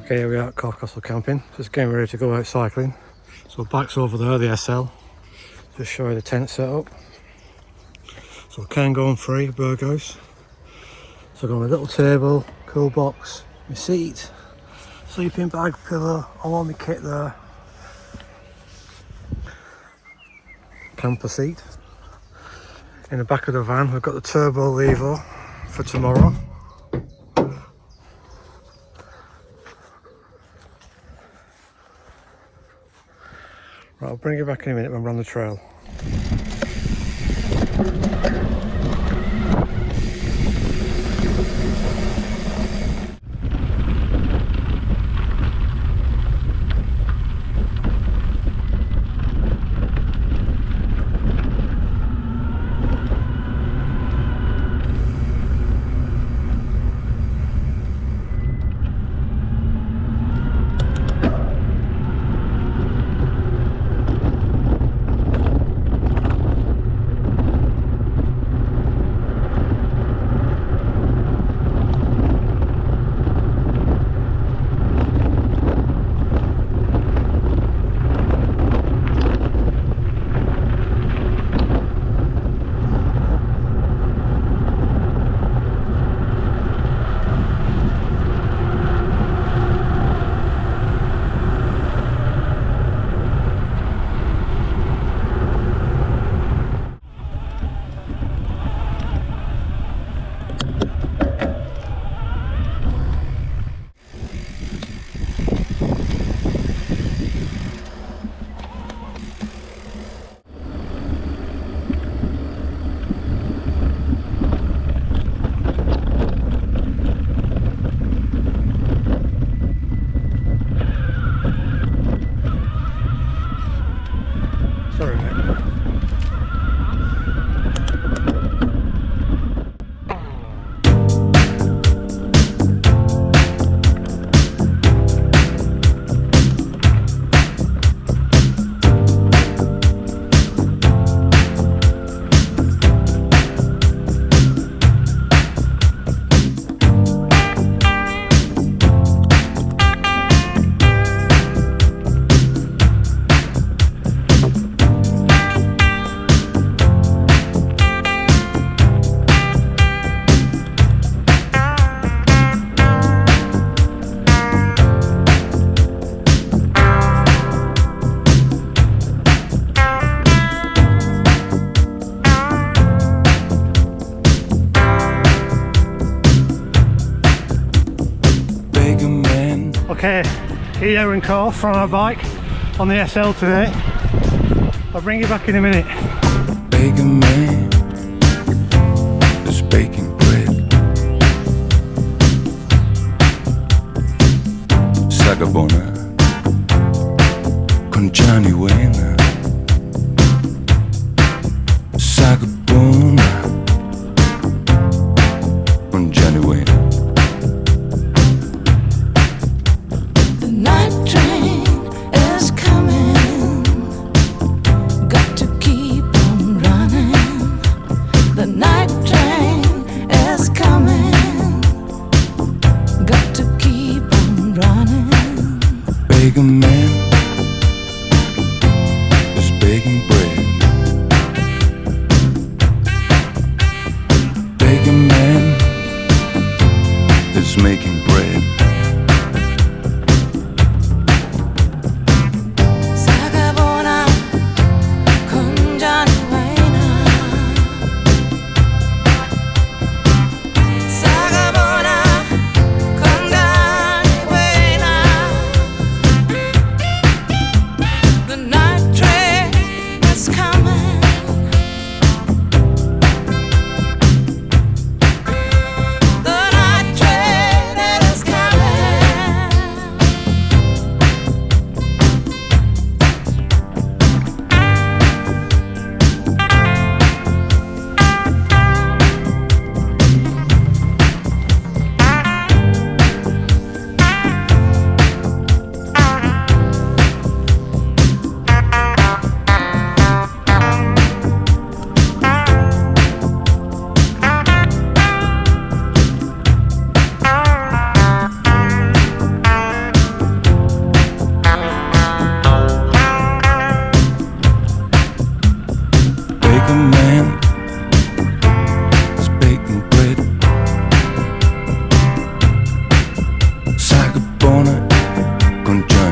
Okay, here we are at Corfe Castle camping, just getting ready to go out cycling. So back's over there, the SL. Just show you the tent setup. So can go on free, Burgos. So I've got my little table, cool box, my seat, sleeping bag, pillow, all my kit there. Camper seat. In the back of the van we've got the turbo Levo for tomorrow. Right, I'll bring you back in a minute when we're on the trail. Sorry, mate. Okay, here in Corfe on our bike on the SL today. I'll bring you back in a minute. Baking man is baking bread. Sagabona con Johnny Wayne. Sagabona con Johnny Wayne. Baking man is baking bread. Baking man is making bread. Sagabona con Johnny Wayne. Sagabona con Johnny Wayne.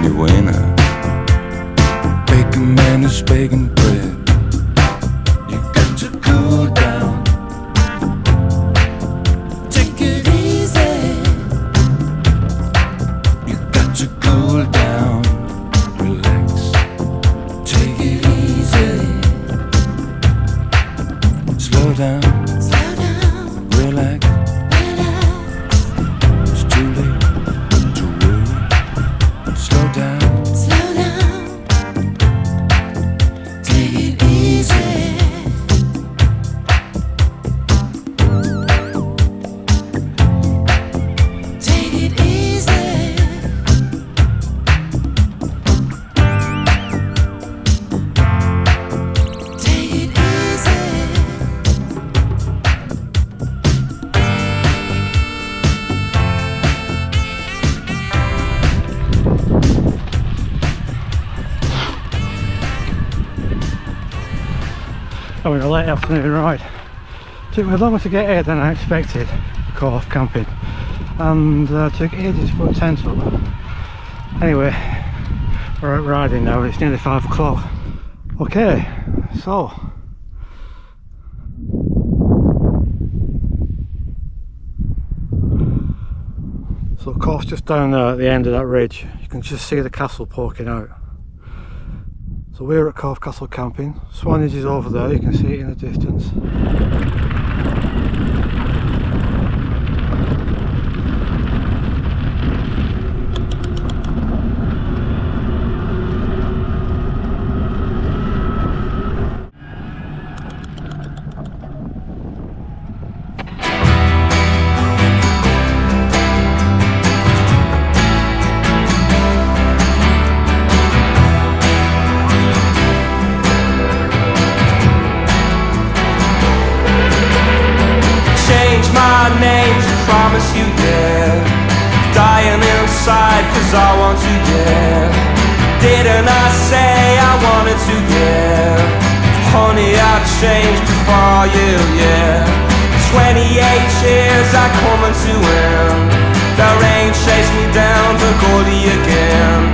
genuine. Baking man is baking bread. You got to cool down. Take it easy. You got to cool down. Relax. Take it easy. Slow down. Slow down. Relax. Relax. It's too late to worry. Slow down. Slow down. Take it easy. Take it easy. Take it easy. Having a late afternoon ride. Took me longer to get here than I expected, Corfe camping, and took ages to put a tent up. Anyway, we're out riding now, it's nearly 5 o'clock. Okay, so Corfe's just down there at the end of that ridge. You can just see the castle poking out. So we're at Corfe Castle camping. Swanage is over there, you can see it in the distance. Promise you, yeah. Dying inside, cause I want to, yeah. Didn't I say I wanted to, yeah. Honey, I've changed before you, yeah. 28 years I coming to end. The rain chased me down the gully again.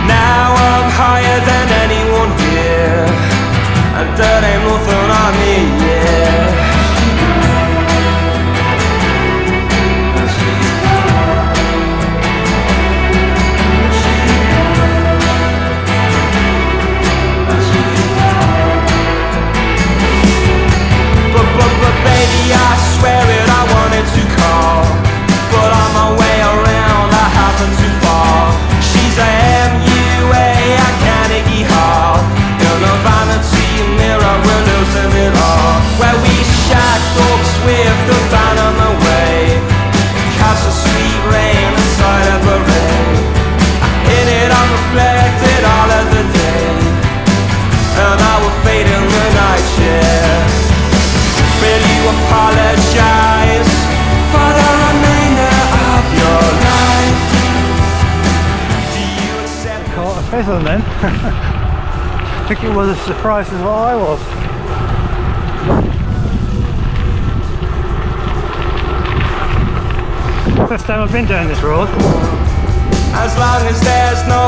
Now I'm higher than anyone here, and that ain't nothing on me, yeah. Baby, I swear it, I wanted to call, but on my way around I happened to fall. She's a MUA, a Carnegie Hall. In a vanity mirror, we're losing it all. Where we shacked up with the band on the way, catch the sweet rain inside a beret. In it I'm reflected all of the day, and I will fade in the night, yeah. Will you apologize for the remainder of your life? Do you accept? Caught a fizzle then. I think it was as surprised as what I was. First time I've been down this road. As long as there's no